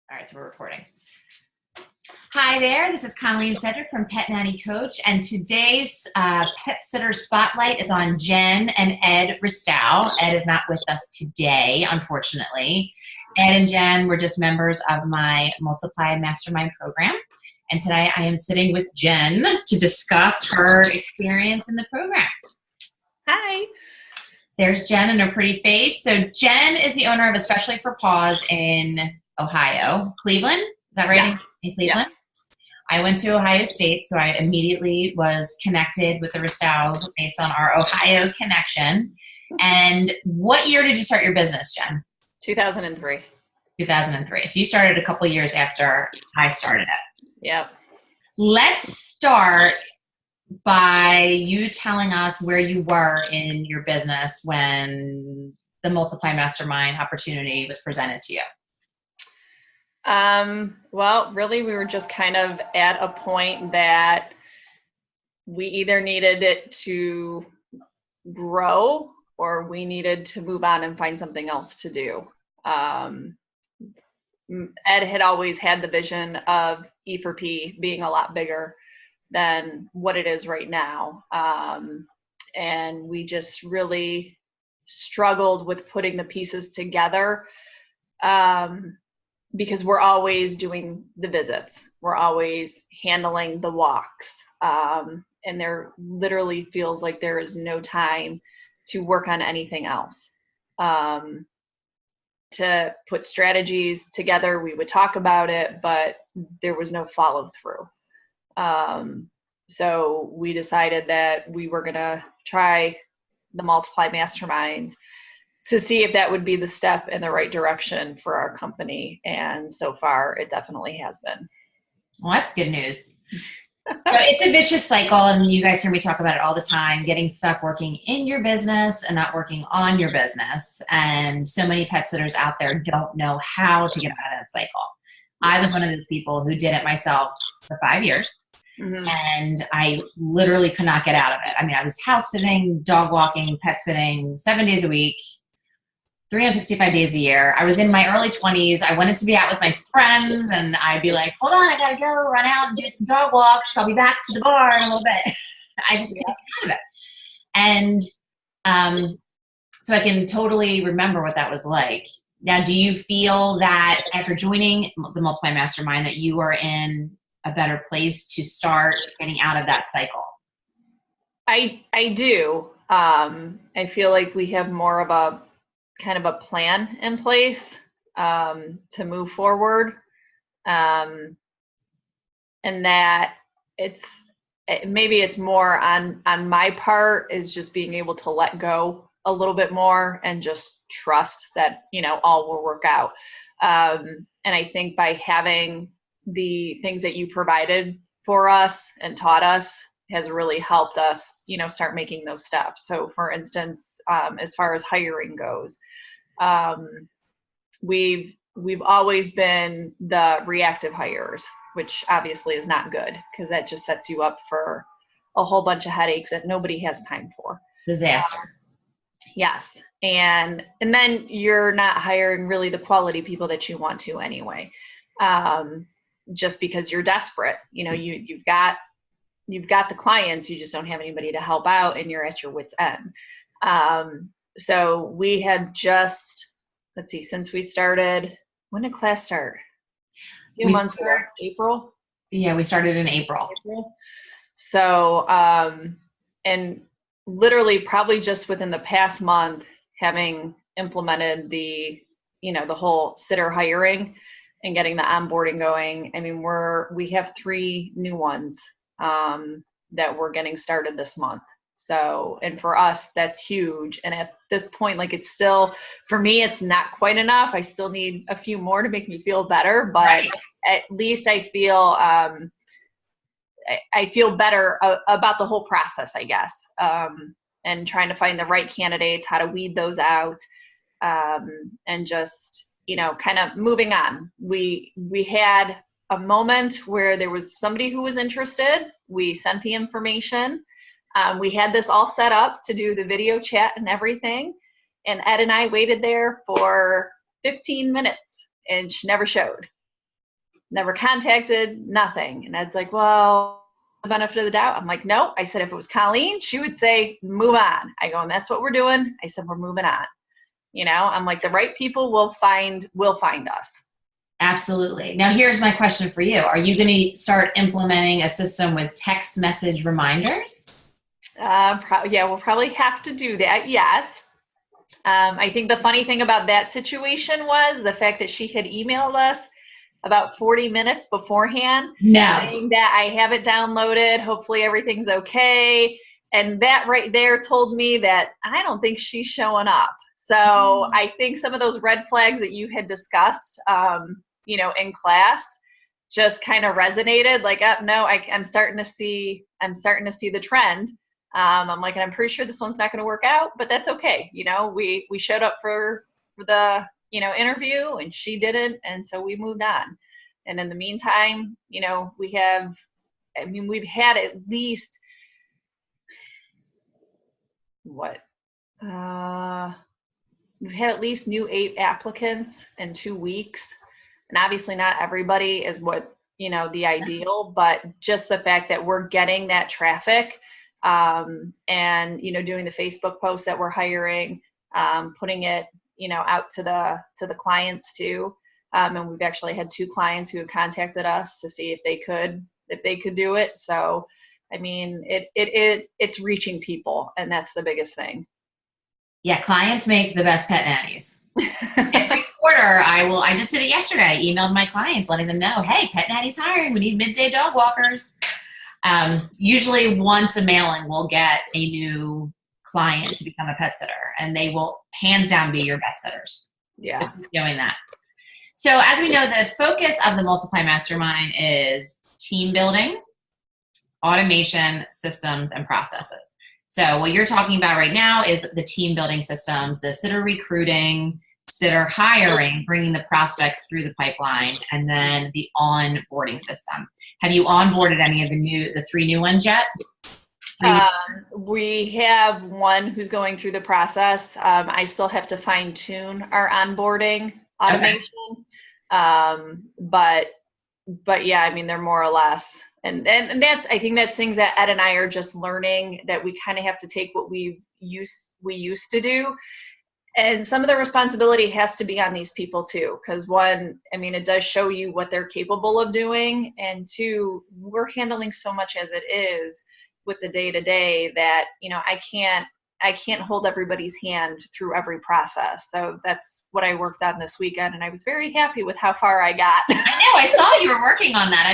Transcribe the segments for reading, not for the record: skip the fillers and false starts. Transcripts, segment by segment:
All right, so we're recording. Hi there, this is Colleen Cedric from Pet Nanny Coach, and today's Pet Sitter Spotlight is on Jen and Ed Ristau. Ed is not with us today, unfortunately. Ed and Jen were just members of my Multiply Mastermind program, and today I am sitting with Jen to discuss her experience in the program. Hi. There's Jen and her pretty face. So Jen is the owner of Especially for Paws in Ohio. Cleveland? Is that right? Yes. In Cleveland? Yes. I went to Ohio State, so I immediately was connected with the Ristaus based on our Ohio connection. And what year did you start your business, Jen? 2003. 2003. So you started a couple years after I started it. Yep. Let's start by you telling us where you were in your business when the Multiply Mastermind opportunity was presented to you. Well, really, we were just kind of at a point that we either needed it to grow or we needed to move on and find something else to do. Ed had always had the vision of E4P being a lot bigger than what it is right now. And we just really struggled with putting the pieces together. Because we're always doing the visits. We're always handling the walks. And there literally feels like there is no time to work on anything else. To put strategies together, we would talk about it, but there was no follow through. So we decided that we were gonna try the Multiply Mastermind to see if that would be the step in the right direction for our company. And so far, it definitely has been. Well, that's good news. So it's a vicious cycle, and you guys hear me talk about it all the time, getting stuck working in your business and not working on your business. And so many pet sitters out there don't know how to get out of that cycle. I was one of those people who did it myself for 5 years. Mm-hmm. And I literally could not get out of it. I mean, I was house sitting, dog walking, pet sitting 7 days a week, 365 days a year. I was in my early 20s. I wanted to be out with my friends, and I'd be like, hold on, I gotta go run out and do some dog walks. I'll be back to the bar in a little bit. I just couldn't get out of it. And so I can totally remember what that was like. Now, do you feel that after joining the Multiply Mastermind that you are in a better place to start getting out of that cycle? I do. I feel like we have more of a kind of a plan in place to move forward, and that maybe it's more on my part is just being able to let go a little bit more and just trust that all will work out. And I think by having the things that you provided for us and taught us has really helped us, start making those steps. So for instance, as far as hiring goes, we've always been the reactive hires, which obviously is not good because that just sets you up for a whole bunch of headaches that nobody has time for. Disaster. Yes. And then you're not hiring really the quality people that you want to anyway, just because you're desperate. You've got the clients, you just don't have anybody to help out, and you're at your wit's end. So we had just, since we started, when did class start? A few months ago, April? Yeah, we started in April. So, and literally probably just within the past month, having implemented the whole sitter hiring and getting the onboarding going. I mean, we have 3 new ones that we're getting started this month. So, and for us, that's huge. And at this point, it's still, for me, it's not quite enough. I still need a few more to make me feel better, but right. At least I feel better about the whole process, I guess. And trying to find the right candidates, how to weed those out, and just, kind of moving on. We had a moment where there was somebody who was interested. We sent the information. We had this all set up to do the video chat and everything. And Ed and I waited there for 15 minutes and she never showed. never contacted, nothing. And Ed's like, well, the benefit of the doubt. I'm like, no. I said, if it was Colleen, she would say, move on. I go, and that's what we're doing. I said, we're moving on. I'm like, the right people will find us. Absolutely. Now, here's my question for you. Are you going to start implementing a system with text message reminders? Yeah, we'll probably have to do that. Yes. I think the funny thing about that situation was the fact that she had emailed us about 40 minutes beforehand saying that I have it downloaded. Hopefully everything's okay. And that right there told me that I don't think she's showing up. So I think some of those red flags that you had discussed, in class just kind of resonated. Like, no, I'm starting to see the trend. I'm like, and I'm pretty sure this one's not going to work out, but that's okay. We showed up for the, interview, and she didn't. And so we moved on. And in the meantime, we've had at least we've had at least new 8 applicants in 2 weeks. And obviously not everybody is what, the ideal, but just the fact that we're getting that traffic, and, doing the Facebook posts that we're hiring, putting it, out to the clients too. And we've actually had 2 clients who have contacted us to see if they could do it. So, I mean, it's reaching people, and that's the biggest thing. Yeah, clients make the best pet nannies. Every quarter, I just did it yesterday. I emailed my clients letting them know, hey, Pet Nanny's hiring. We need midday dog walkers. Usually once a mailing, we'll get a new client to become a pet sitter, and they will hands down be your best sitters. Yeah. Doing that. So as we know, the focus of the Multiply Mastermind is team building, automation, systems, and processes. So what you're talking about right now is the team building systems, the sitter recruiting, sitter hiring, bringing the prospects through the pipeline, and then the onboarding system. Have you onboarded any of the 3 new ones yet? We have one who's going through the process. I still have to fine tune our onboarding automation. Okay. But yeah, I mean, they're more or less, and I think that's things that Ed and I are just learning, that we kind of have to take what we used to do. And some of the responsibility has to be on these people too, because 1, I mean, it does show you what they're capable of doing. And 2, we're handling so much as it is with the day-to-day that, I can't hold everybody's hand through every process. So that's what I worked on this weekend, and I was very happy with how far I got. I know, I saw you were working on that.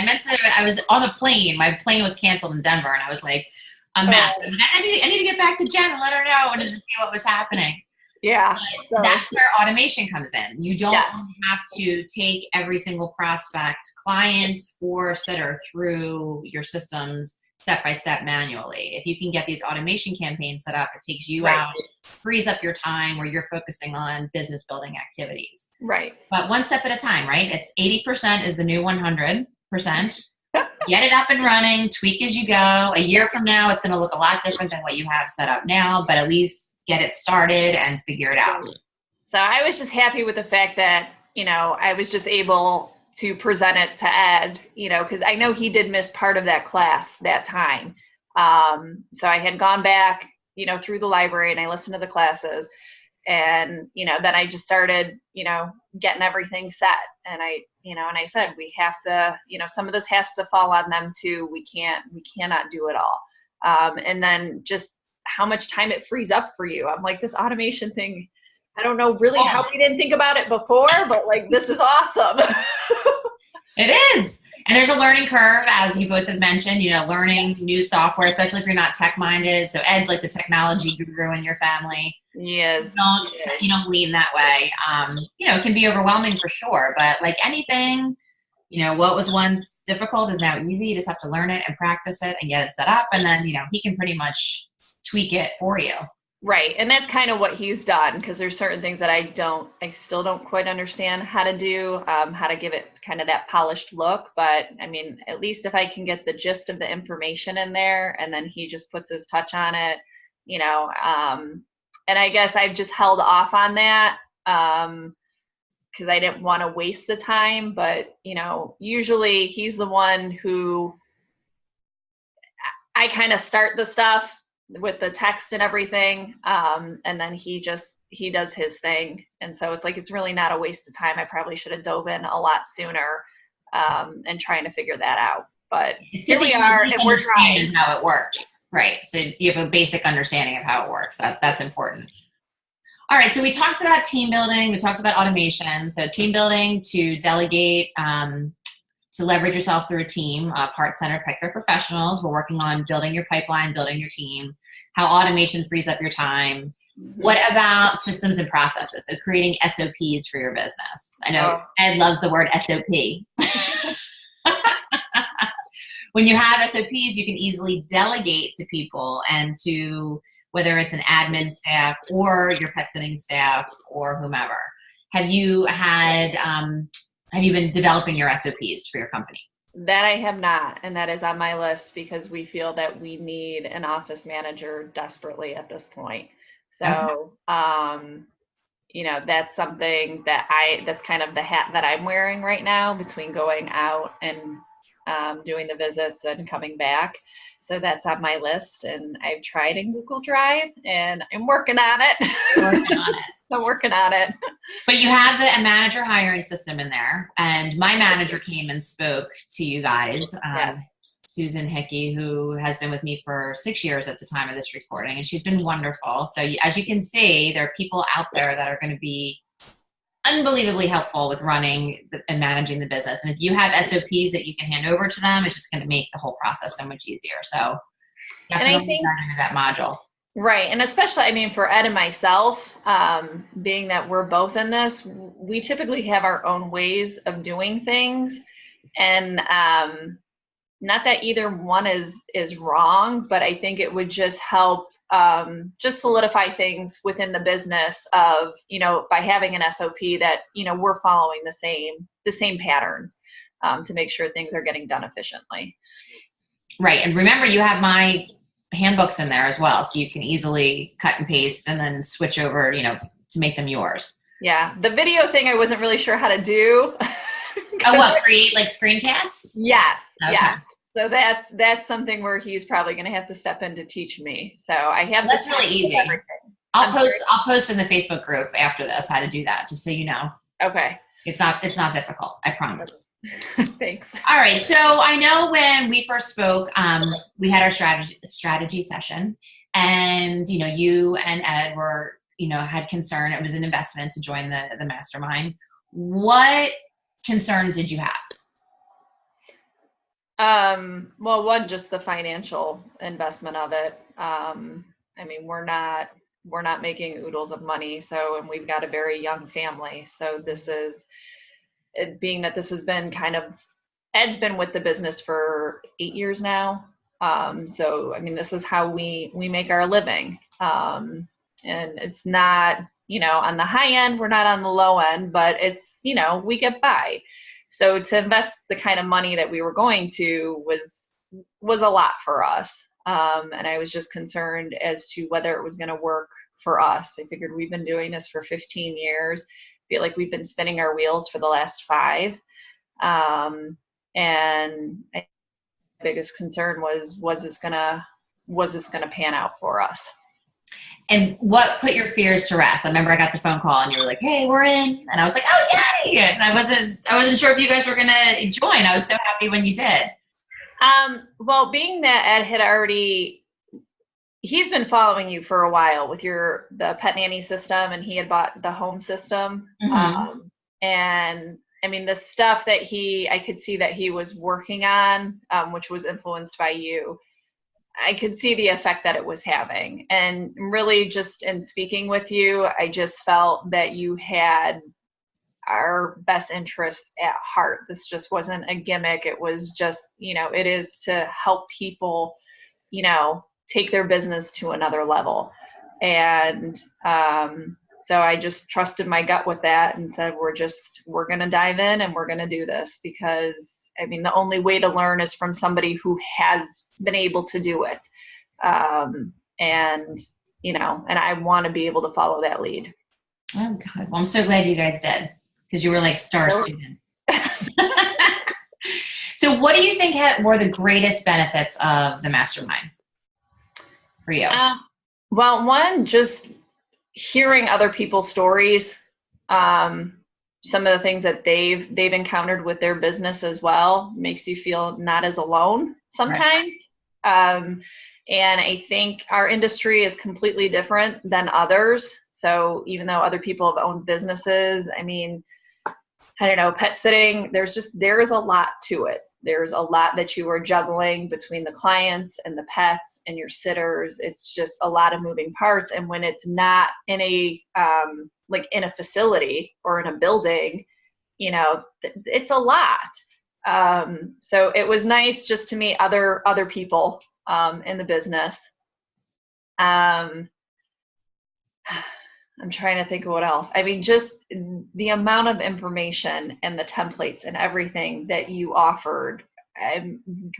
I was on a plane. My plane was canceled in Denver, and I was like, a mess. I need to get back to Jen and let her know and just see what was happening. Yeah. So that's where automation comes in. You don't have to take every single prospect, client, or sitter through your systems step-by-step manually. If you can get these automation campaigns set up, it takes you out, frees up your time where you're focusing on business building activities. Right. But one step at a time, right? It's 80% is the new 100%. Get it up and running, tweak as you go. A year from now, it's going to look a lot different than what you have set up now, but at least get it started and figure it out. So I was just happy with the fact that, I was just able to present it to Ed, because I know he did miss part of that class that time. So I had gone back, through the library, and I listened to the classes, and, then I just started, getting everything set. And I said, we have to, some of this has to fall on them too. We cannot do it all. And then just how much time it frees up for you. I'm like, this automation thing, I don't know really how we didn't think about it before, but like, this is awesome. It is. And there's a learning curve, as you both have mentioned, learning new software, especially if you're not tech minded. So Ed's like the technology guru in your family. Yes. You don't lean that way. It can be overwhelming for sure, but like anything, what was once difficult is now easy. You just have to learn it and practice it and get it set up. And then, he can pretty much tweak it for you. Right. And that's kind of what he's done, because there's certain things that I still don't quite understand how to do, how to give it kind of that polished look. But I mean, at least if I can get the gist of the information in there, and then he just puts his touch on it, and I guess I've just held off on that. because I didn't want to waste the time. But, you know, usually he's the one who I kind of start the stuff with the text and everything. And then he does his thing. And so it's like, it's really not a waste of time. I probably should have dove in a lot sooner and trying to figure that out. But here we are, and we're trying how it works. Right. So you have a basic understanding of how it works. That's important. All right. So we talked about team building. We talked about automation. So team building to delegate, to leverage yourself through a team, heart-centered, pick-their professionals. We're working on building your pipeline, building your team, how automation frees up your time. What about systems and processes? So creating SOPs for your business. I know Ed loves the word SOP. When you have SOPs, you can easily delegate to people and to whether it's an admin staff or your pet sitting staff or whomever. Have you been developing your SOPs for your company? That I have not, and that is on my list because we feel that we need an office manager desperately at this point. So, you know, that's something that's kind of the hat that I'm wearing right now between going out and doing the visits and coming back. So that's on my list, and I've tried in Google Drive, and I'm working on it. I'm working on it. But you have a manager hiring system in there, and my manager came and spoke to you guys, Susan Hickey, who has been with me for 6 years at the time of this recording, and she's been wonderful. So as you can see, there are people out there that are going to be unbelievably helpful with running and managing the business. And if you have SOPs that you can hand over to them, it's just going to make the whole process so much easier. So definitely dive into that module. Right. And especially, I mean, for Ed and myself, being that we're both in this, we typically have our own ways of doing things. And not that either one is wrong, but I think it would just help just solidify things within the business of, you know, by having an SOP that, you know, we're following the same patterns to make sure things are getting done efficiently. Right. And remember, you have my handbooks in there as well. So you can easily cut and paste and then switch over, you know, to make them yours. Yeah. The video thing, I wasn't really sure how to do. Oh, what, create like screencasts? Yes. Okay. Yes. So that's something where he's probably going to have to step in to teach me. So I have. That's really easy. I'll post in the Facebook group after this how to do that, just so you know. Okay. It's not difficult. I promise. Thanks. All right. So I know when we first spoke, we had our strategy session, and you know, you and Ed were, you know, had concern. It was an investment to join the mastermind. What concerns did you have? Well, one, just the financial investment of it. I mean, we're not making oodles of money. So, and we've got a very young family. So this is it being that this has been Ed's been with the business for 8 years now. So, I mean, this is how we make our living. And it's not, you know, on the high end, we're not on the low end, but it's, you know, we get by. So to invest the kind of money that we were going to was a lot for us. And I was just concerned as to whether it was going to work for us. I figured we've been doing this for 15 years. I feel like we've been spinning our wheels for the last 5. And my biggest concern was this going to pan out for us? And what put your fears to rest? I remember I got the phone call and you were like, "Hey, we're in." And I was like, "Oh, yay." And I wasn't sure if you guys were going to join. I was so happy when you did. Well, being that Ed had he's been following you for a while with the pet nanny system, and he had bought the home system. Mm-hmm. And I mean, the stuff that I could see that he was working on, which was influenced by you, I could see the effect that it was having. And really just in speaking with you, I just felt that you had our best interests at heart. This just wasn't a gimmick. It was just, you know, it is to help people, you know, take their business to another level. And so I just trusted my gut with that and said, we're going to dive in and we're going to do this, because I mean, the only way to learn is from somebody who has been able to do it. And, you know, and I want to be able to follow that lead. Oh God. Well, I'm so glad you guys did. because you were like star students. So what do you think were the greatest benefits of the mastermind for you? Well, one, just hearing other people's stories, some of the things that they've encountered with their business as well makes you feel not as alone sometimes. Right. And I think our industry is completely different than others. So even though other people have owned businesses, I mean, I don't know, pet sitting, there is a lot to it. There's a lot that you are juggling between the clients and the pets and your sitters. It's just a lot of moving parts. And when it's not in a, like in a facility or in a building, you know, it's a lot. So it was nice just to meet other people in the business. I'm trying to think of what else. I mean, just the amount of information and the templates and everything that you offered,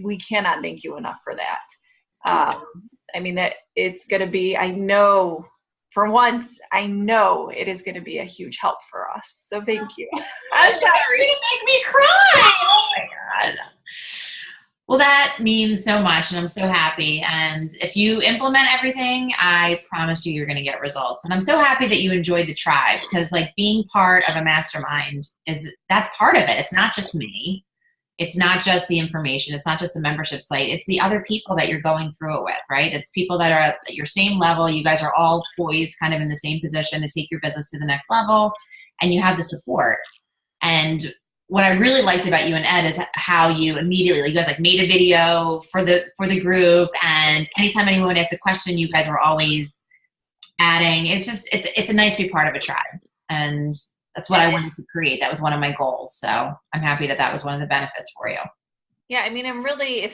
we cannot thank you enough for that. I mean, that it's going to be, I know for once, I know it is going to be a huge help for us. So thank you. I'm sorry to make me cry. Oh my God. Well, that means so much, and I'm so happy. And if you implement everything, I promise you're going to get results. And I'm so happy that you enjoyed the tribe, because like being part of a mastermind that's part of it. It's not just me. It's not just the information. It's not just the membership site. It's the other people that you're going through it with, right? It's people that are at your same level. You guys are all poised kind of in the same position to take your business to the next level, and you have the support. And what I really liked about you and Ed is how you immediately, you guys like made a video for the group, and anytime anyone would ask a question, you guys were always adding. It's a nice to be part of a tribe, and that's what I wanted to create. That was one of my goals. So I'm happy that was one of the benefits for you. Yeah, I mean, and really,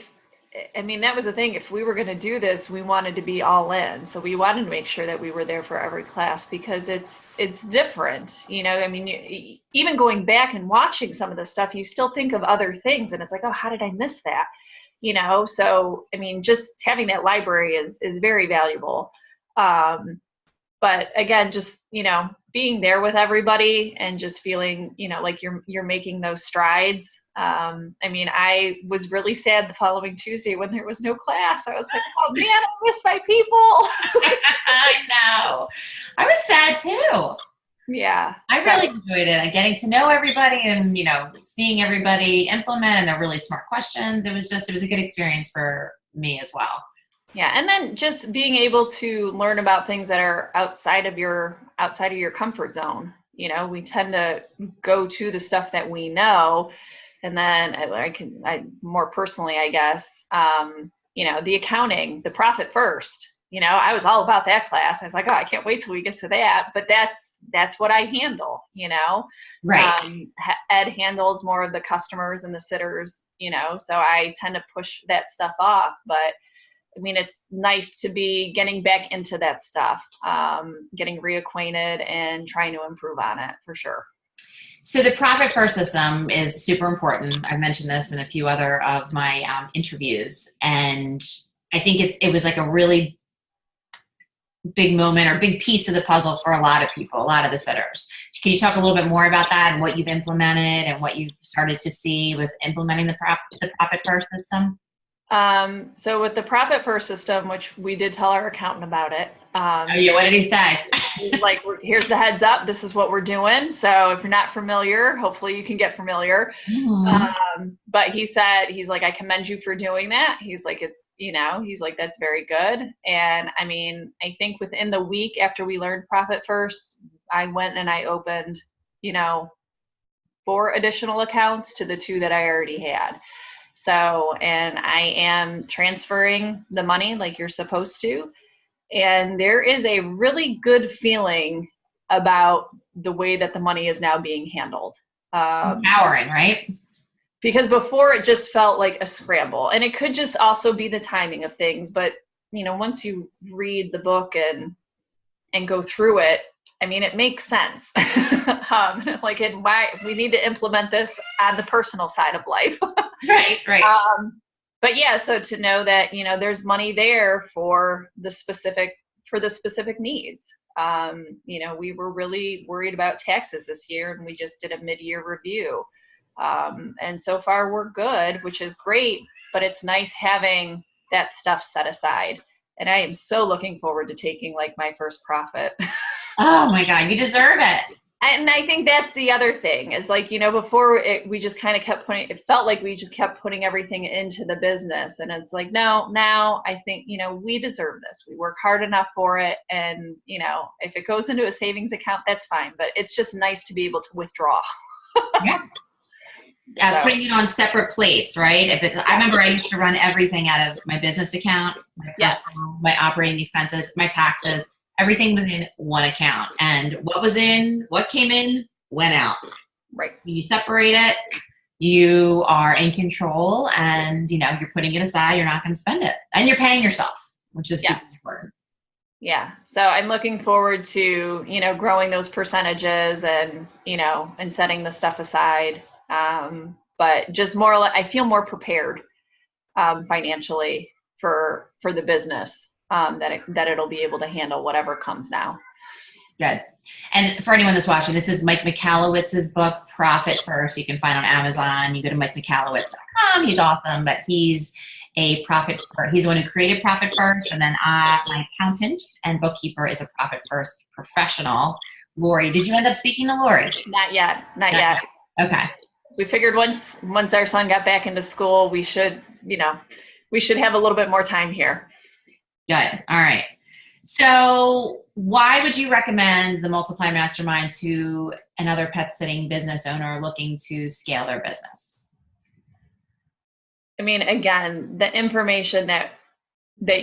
that was the thing. If we were going to do this, we wanted to be all in. So we wanted to make sure that we were there for every class, because it's different. You know, I mean, even going back and watching some of the stuff, you still think of other things, and it's like, oh, how did I miss that? You know, so I mean, just having that library is very valuable. But again, just, you know, being there with everybody and just feeling, you know, like you're making those strides. I mean, I was really sad the following Tuesday when there was no class. I was like, oh man, I miss my people. I know. I was sad too. Yeah. I really enjoyed it. Getting to know everybody and, you know, seeing everybody implement, and they're really smart questions. It was a good experience for me as well. Yeah. And then just being able to learn about things that are outside of your comfort zone. You know, we tend to go to the stuff that we know. And then I more personally, I guess, you know, the accounting, the profit first, you know, I was all about that class. I was like, oh, I can't wait till we get to that. But that's what I handle, you know. Right. Ed handles more of the customers and the sitters, you know, so I tend to push that stuff off. But I mean, it's nice to be getting back into that stuff, getting reacquainted and trying to improve on it for sure. So the profit first system is super important. I've mentioned this in a few other of my interviews, and I think it was like a really big moment or big piece of the puzzle for a lot of people, a lot of the sitters. Can you talk a little bit more about that and what you've implemented and what you've started to see with implementing the profit first system? So with the profit first system, which we did tell our accountant about it. Oh yeah, what did he say? He's like, here's the heads up. This is what we're doing. So if you're not familiar, hopefully you can get familiar. Mm-hmm. But he's like, I commend you for doing that. He's like, it's, you know, he's like, that's very good. And I mean, I think within the week after we learned profit first, I went and I opened, you know, 4 additional accounts to the 2 that I already had. So, and I am transferring the money like you're supposed to. And there is a really good feeling about the way that the money is now being handled. Empowering, right? Because before it just felt like a scramble. And it could just also be the timing of things. But, you know, once you read the book and go through it, I mean, it makes sense. Like, why we need to implement this on the personal side of life. Right. But yeah, so to know that, you know, there's money there for the specific needs. We were really worried about taxes this year, and we just did a mid-year review. And so far we're good, which is great, but it's nice having that stuff set aside. And I am so looking forward to taking like my first profit. Oh my God, you deserve it. And I think that's the other thing is like, before we just kind of it felt like we just kept putting everything into the business. And it's like, no, now I think, we deserve this. We work hard enough for it. And, if it goes into a savings account, that's fine. But it's just nice to be able to withdraw. Yeah. Putting it on separate plates, right? I remember I used to run everything out of my business account, my personal, my operating expenses, my taxes. Everything was in one account, and what came in, went out. Right. You separate it, you are in control, and you're putting it aside. You're not going to spend it, and you're paying yourself, which is super important. Yeah. So I'm looking forward to growing those percentages and and setting the stuff aside. But just more, I feel more prepared financially for the business. That it'll be able to handle whatever comes now. Good. And for anyone that's watching, this is Mike Michalowicz's book, Profit First. You can find on Amazon. You go to MikeMichalowicz.com. He's awesome, but he's a profit first. He's the one who created Profit First. And then my accountant and bookkeeper is a Profit First professional. Lori, did you end up speaking to Lori? Not yet. Not yet. Okay. We figured once our son got back into school, we should have a little bit more time here. Good. All right. So why would you recommend the Multiply Mastermind to another pet sitting business owner looking to scale their business? I mean, again, the information that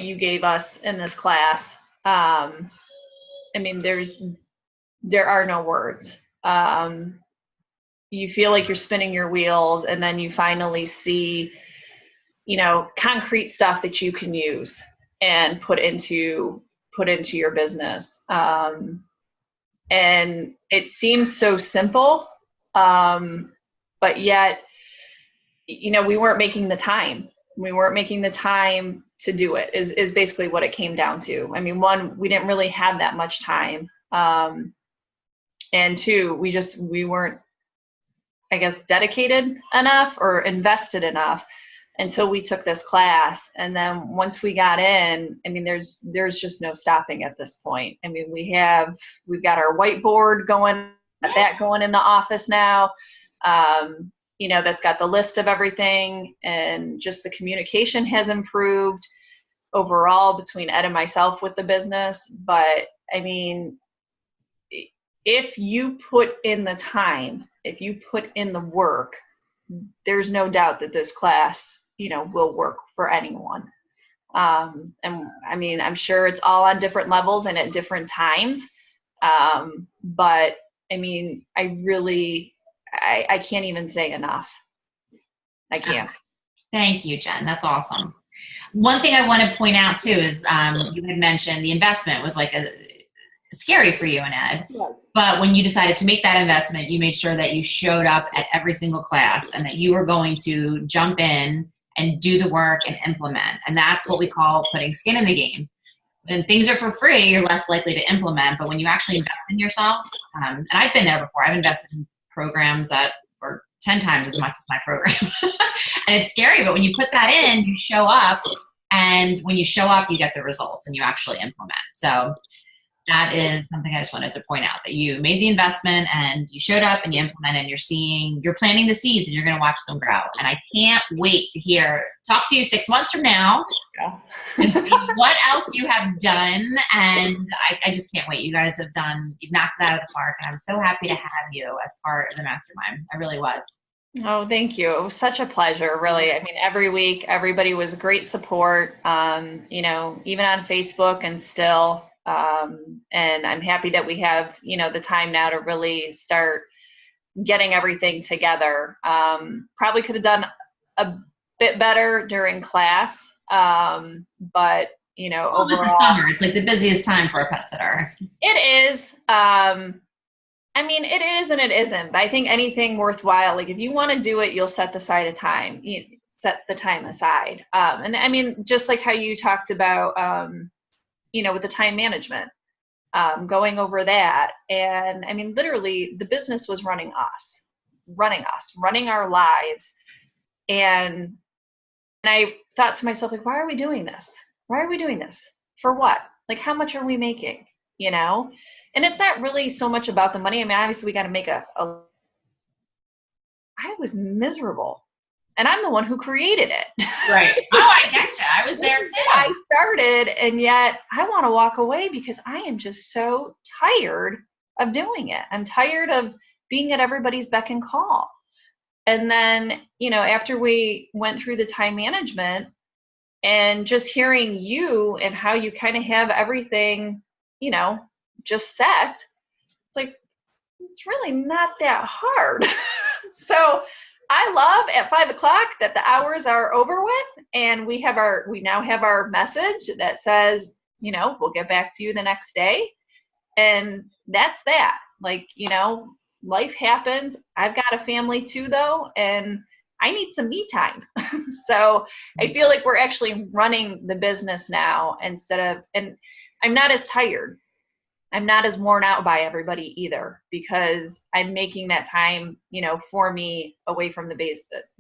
you gave us in this class, I mean, there are no words. You feel like you're spinning your wheels, and then you finally see, concrete stuff that you can use and put into your business. And it seems so simple, but yet, we weren't making the time. We weren't making the time to do it is basically what it came down to. I mean, one, we didn't really have that much time. And two, we weren't, I guess, dedicated enough or invested enough until we took this class. And then once we got in, I mean, there's just no stopping at this point. I mean, we've got our whiteboard going in the office now. That's got the list of everything, and just the communication has improved overall between Ed and myself with the business. But I mean, if you put in the time, if you put in the work, there's no doubt that this class, will work for anyone. And I mean, I'm sure it's all on different levels and at different times. But I mean, I can't even say enough. I can't. Thank you, Jen. That's awesome. One thing I want to point out too is you had mentioned the investment was like scary for you and Ed. Yes. But when you decided to make that investment, you made sure that you showed up at every single class and that you were going to jump in and do the work and implement. And that's what we call putting skin in the game. When things are for free, you're less likely to implement. But when you actually invest in yourself, and I've been there before, I've invested in programs that were 10 times as much as my program. And it's scary, but when you put that in, you show up. And when you show up, you get the results and you actually implement. So that is something I just wanted to point out, that you made the investment and you showed up and you implemented, and you're planting the seeds and you're going to watch them grow. And I can't wait to talk to you 6 months from now and see what else you have done. And I just can't wait. You've knocked it out of the park, and I'm so happy to have you as part of the Mastermind. I really was. Oh, thank you. It was such a pleasure, really. I mean, every week, everybody was great support, even on Facebook and still. And I'm happy that we have, the time now to really start getting everything together. Probably could have done a bit better during class. But, overall, it's the summer. It's like the busiest time for a pet sitter. It is. I mean, it is and it isn't. But I think anything worthwhile, like if you want to do it, you'll set the time aside. And I mean, just like how you talked about, with the time management. going over that. And I mean, literally the business was running our lives. And I thought to myself, like, why are we doing this? Why are we doing this? For what? Like, how much are we making? You know? And it's not really so much about the money. I mean, obviously we got to make I was miserable. And I'm the one who created it. Right. Oh, I get you. I was there too. I started, and yet I want to walk away because I am just so tired of doing it. I'm tired of being at everybody's beck and call. And then, you know, after we went through the time management and just hearing you and how you kind of have everything, you know, just set, it's like, it's really not that hard. So I love at 5 o'clock that the hours are over with, and we now have our message that says, you know, we'll get back to you the next day. And that's that. Like, you know, life happens. I've got a family too, though, and I need some me time. So I feel like we're actually running the business now and I'm not as tired. I'm not as worn out by everybody either, because I'm making that time, you know, for me away from the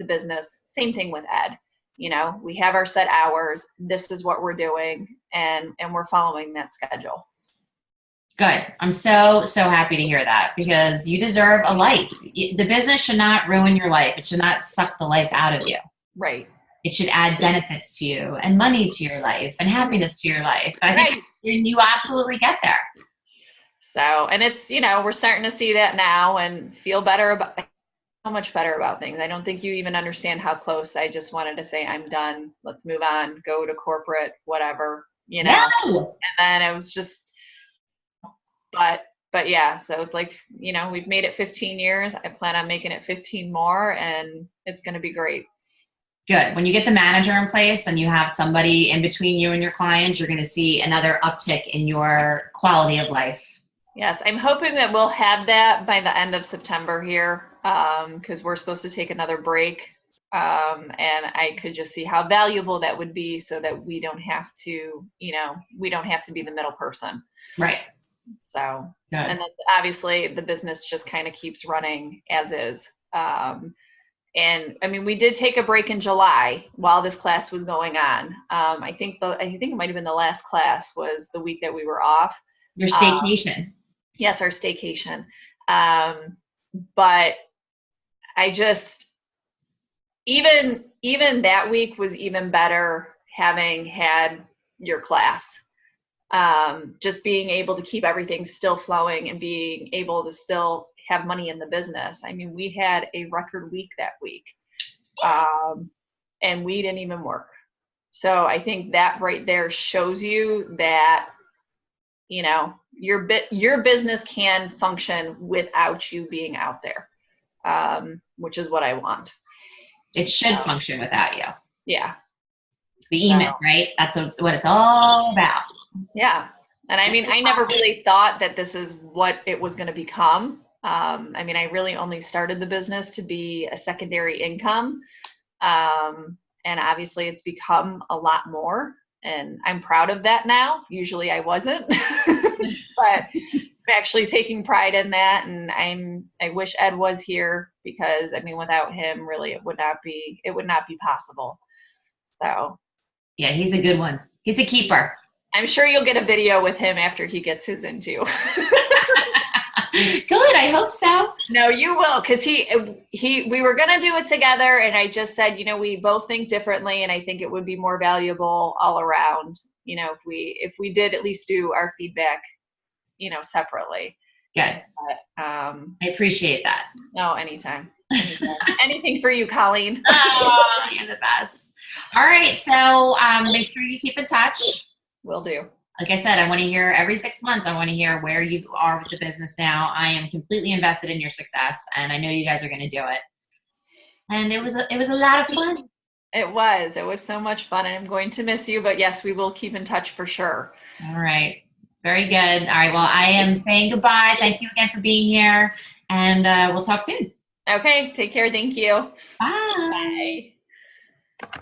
business. Same thing with Ed. You know, we have our set hours. This is what we're doing, and we're following that schedule. Good. I'm so happy to hear that, because you deserve a life. The business should not ruin your life. It should not suck the life out of you. Right. It should add benefits to you and money to your life and happiness to your life. I think you absolutely get there. So, and it's, you know, we're starting to see that now and feel so much better about things. I don't think you even understand how close. I just wanted to say, I'm done. Let's move on, go to corporate, whatever, you know. No. And then it was just, but yeah, so it's like, you know, we've made it 15 years. I plan on making it 15 more, and it's going to be great. Good. When you get the manager in place and you have somebody in between you and your clients, you're going to see another uptick in your quality of life. Yes, I'm hoping that we'll have that by the end of September here, because we're supposed to take another break, and I could just see how valuable that would be, so that we don't have to, you know, we don't have to be the middle person. Right. So, good. And then obviously the business just kind of keeps running as is. And I mean, we did take a break in July while this class was going on. I think it might've been the last class was the week that we were off. Your staycation. Yes, our staycation. But I just, even that week was even better having had your class. Just being able to keep everything still flowing and being able to still have money in the business. I mean, we had a record week that week, and we didn't even work. So I think that right there shows you that, you know, your business can function without you being out there, which is what I want. It should function without you. Yeah. Behemoth, right? That's what it's all about. Yeah. And I mean, I never really thought that this is what it was going to become. I mean, I really only started the business to be a secondary income. And obviously it's become a lot more, and I'm proud of that now. Usually I wasn't, but I'm actually taking pride in that. And I wish Ed was here, because I mean, without him, really, it would not be possible. So. Yeah, he's a good one. He's a keeper. I'm sure you'll get a video with him after he gets his in too. Good, I hope so. No, you will, because we were gonna do it together, and I just said, you know, we both think differently, and I think it would be more valuable all around, you know, if we did at least do our feedback, you know, separately. Good. But, I appreciate that. No, anytime. Anything for you, Colleen. Oh, you're the best. All right, so make sure you keep in touch. Will do. Like I said, I want to hear every 6 months. I want to hear where you are with the business now. I am completely invested in your success, and I know you guys are going to do it. And it was a lot of fun. It was so much fun, and I'm going to miss you. But yes, we will keep in touch for sure. All right, very good. All right, well, I am saying goodbye. Thank you again for being here, and we'll talk soon. Okay, take care. Thank you. Bye. Bye.